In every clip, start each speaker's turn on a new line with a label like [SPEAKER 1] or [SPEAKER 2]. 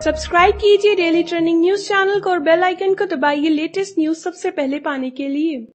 [SPEAKER 1] Subscribe कीजिए daily trending news channel को और बेल आइकन को दबाइए लेटेस्ट न्यूज सबसे पहले पाने के लिए।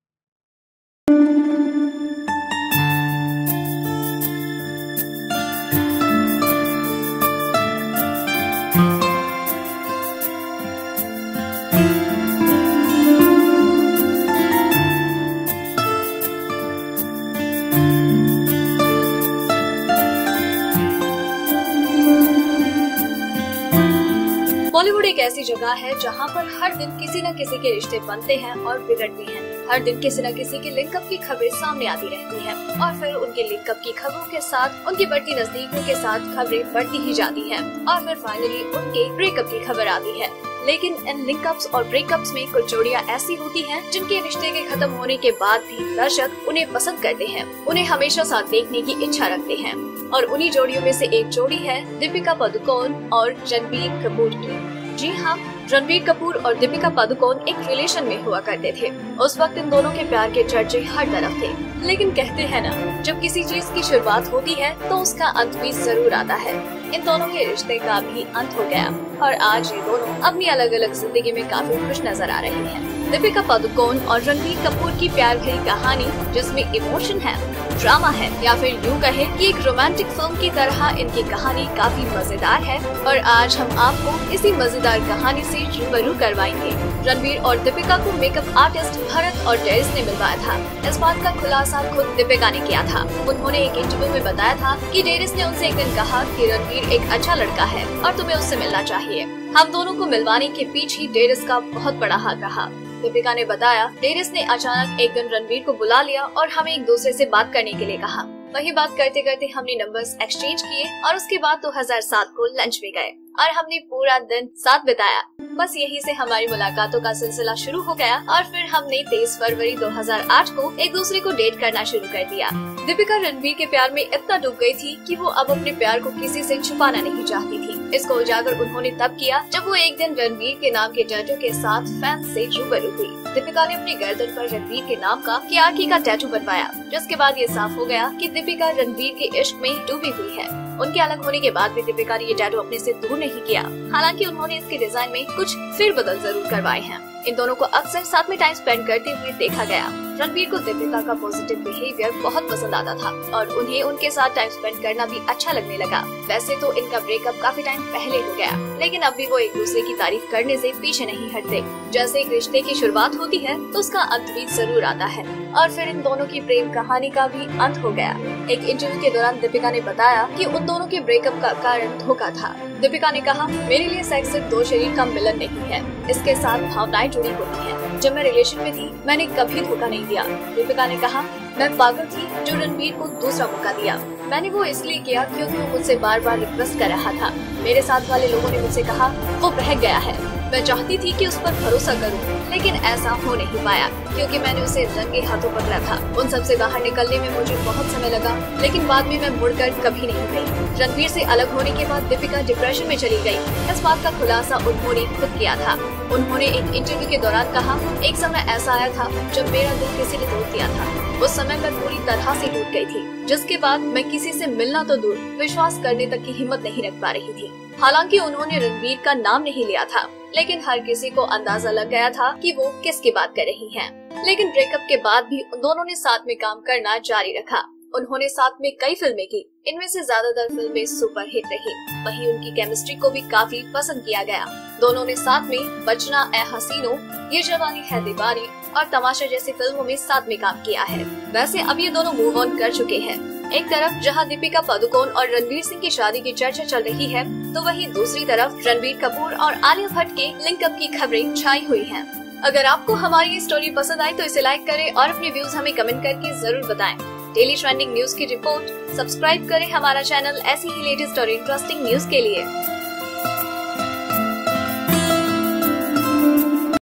[SPEAKER 2] बॉलीवुड एक ऐसी जगह है जहां पर हर दिन किसी न किसी के रिश्ते बनते हैं और बिगड़ते हैं। हर दिन किसी न किसी के लिंकअप की खबरें सामने आती रहती हैं और फिर उनके लिंकअप की खबरों के साथ उनकी बढ़ती नजदीकियों के साथ खबरें बढ़ती ही जाती हैं और फिर फाइनली उनके ब्रेकअप की खबर आती है। लेकिन इन लिंकअप्स और ब्रेकअप्स में कुछ जोड़ियां ऐसी होती हैं जिनके रिश्ते के खत्म होने के बाद भी दर्शक उन्हें पसंद करते हैं, उन्हें हमेशा साथ देखने की इच्छा रखते हैं। और उन्हीं जोड़ियों में से एक जोड़ी है दीपिका पादुकोण और रणबीर कपूर की। जी हाँ, रणबीर कपूर और दीपिका पादुकोण एक रिलेशन में हुआ करते थे। उस वक्त इन दोनों के प्यार के चर्चे हर तरफ थे। लेकिन कहते हैं ना, जब किसी चीज की शुरुआत होती है तो उसका अंत भी जरूर आता है। इन दोनों के रिश्ते का भी अंत हो गया और आज ये दोनों अपनी अलग अलग जिंदगी में काफी खुश नजर आ रहे हैं। दीपिका पादुकोण और रणबीर कपूर की प्यार भरी कहानी जिसमें इमोशन है, ड्रामा है या फिर यूँ कहे कि एक रोमांटिक फिल्म की तरह इनकी कहानी काफी मजेदार है और आज हम आपको इसी मजेदार कहानी से रूबरू करवाएंगे। रणबीर और दीपिका को मेकअप आर्टिस्ट भरत और डेरिस ने मिलवाया था। इस बात का खुलासा खुद दीपिका ने किया था। उन्होंने एक इंटरव्यू में बताया था कि डेरिस ने उनसे एक दिन कहा कि रणबीर एक अच्छा लड़का है और तुम्हें उससे मिलना चाहिए। हम दोनों को मिलवाने के पीछे डेरिस का बहुत बड़ा हाथ रहा। दीपिका ने बताया, डेरिस ने अचानक एक दिन रणबीर को बुला लिया और हमें एक दूसरे से बात करने के लिए कहा। वही बात करते करते हमने नंबर्स एक्सचेंज किए और उसके बाद 2007 को लंच में गए और हमने पूरा दिन साथ बिताया। बस यहीं से हमारी मुलाकातों का सिलसिला शुरू हो गया और फिर हमने 23 फरवरी 2008 को एक दूसरे को डेट करना शुरू कर दिया। दीपिका रणबीर के प्यार में इतना डूब गई थी कि वो अब अपने प्यार को किसी से छुपाना नहीं चाहती थी। इसको उजागर उन्होंने तब किया जब वो एक दिन रणबीर के नाम के टैटू के साथ फैंस से रूबरू हुई। दीपिका ने अपनी गर्दन पर रणबीर के नाम का KRK का टैटू बनवाया, जिसके बाद ये साफ हो गया कि दीपिका रणबीर के इश्क में डूबी हुई है। उनके अलग होने के बाद भी दीपिका ने ये टैटू अपने से दूर नहीं किया। हालांकि उन्होंने इसके डिजाइन में कुछ फेरबदल जरूर करवाए हैं। इन दोनों को अक्सर साथ में टाइम स्पेंड करते हुए देखा गया। रणबीर को दीपिका का पॉजिटिव बिहेवियर बहुत पसंद आता था और उन्हें उनके साथ टाइम स्पेंड करना भी अच्छा लगने लगा। वैसे तो इनका ब्रेकअप काफी टाइम पहले हो गया, लेकिन अब भी वो एक दूसरे की तारीफ करने से पीछे नहीं हटते। जैसे एक रिश्ते की शुरुआत होती है तो उसका अंत भी जरूर आता है और फिर इन दोनों की प्रेम कहानी का भी अंत हो गया। एक इंटरव्यू के दौरान दीपिका ने बताया कि उन दोनों के ब्रेकअप का कारण धोखा था। दीपिका ने कहा, मेरे लिए सेक्स सिर्फ दो शरीर का मिलन नहीं है, इसके साथ भावनाएं जुड़ी होती हैं। जब मैं रिलेशन में थी मैंने कभी धोखा नहीं दिया। दीपिका ने कहा, मैं पागल थी जो रणबीर को दूसरा मौका दिया। मैंने वो इसलिए किया क्योंकि वो मुझसे बार बार रिक्वेस्ट कर रहा था। मेरे साथ वाले लोगों ने मुझसे कहा वो बहक गया है। मैं चाहती थी कि उस पर भरोसा करूं, लेकिन ऐसा हो नहीं पाया क्योंकि मैंने उसे रंगे हाथों पकड़ा था। उन सब से बाहर निकलने में मुझे बहुत समय लगा, लेकिन बाद में मैं मुड़कर कभी नहीं गई। रणबीर से अलग होने के बाद दीपिका डिप्रेशन में चली गई। इस बात का खुलासा उन्होंने खुद किया था। उन्होंने एक इंटरव्यू के दौरान कहा, एक समय ऐसा आया था जब मेरा दिल किसी ने तोड़ दिया था। उस समय मैं पूरी तरह से टूट गई थी, जिसके बाद मैं किसी से मिलना तो दूर विश्वास करने तक की हिम्मत नहीं रख पा रही थी। हालांकि उन्होंने रणबीर का नाम नहीं लिया था, लेकिन हर किसी को अंदाजा लग गया था कि वो किसकी बात कर रही हैं। लेकिन ब्रेकअप के बाद भी उन दोनों ने साथ में काम करना जारी रखा। उन्होंने साथ में कई फिल्में की, इनमें से ज्यादातर फिल्में सुपरहिट रही। वहीं उनकी केमिस्ट्री को भी काफी पसंद किया गया। दोनों ने साथ में बचना ए हसीनो, ये जवानी है दीवानी और तमाशा जैसी फिल्मों में साथ में काम किया है। वैसे अब ये दोनों मूव ऑन कर चुके हैं। एक तरफ जहां दीपिका पादुकोण और रणबीर सिंह की शादी की चर्चा चल रही है, तो वहीं दूसरी तरफ रणबीर कपूर और आलिया भट्ट के लिंकअप की खबरें छाई हुई हैं। अगर आपको हमारी ये स्टोरी पसंद आई तो इसे लाइक करें और अपने व्यूज हमें कमेंट करके जरूर बताएं। डेली ट्रेंडिंग न्यूज की रिपोर्ट सब्सक्राइब करें हमारा चैनल ऐसी ही लेटेस्ट और इंटरेस्टिंग न्यूज के लिए।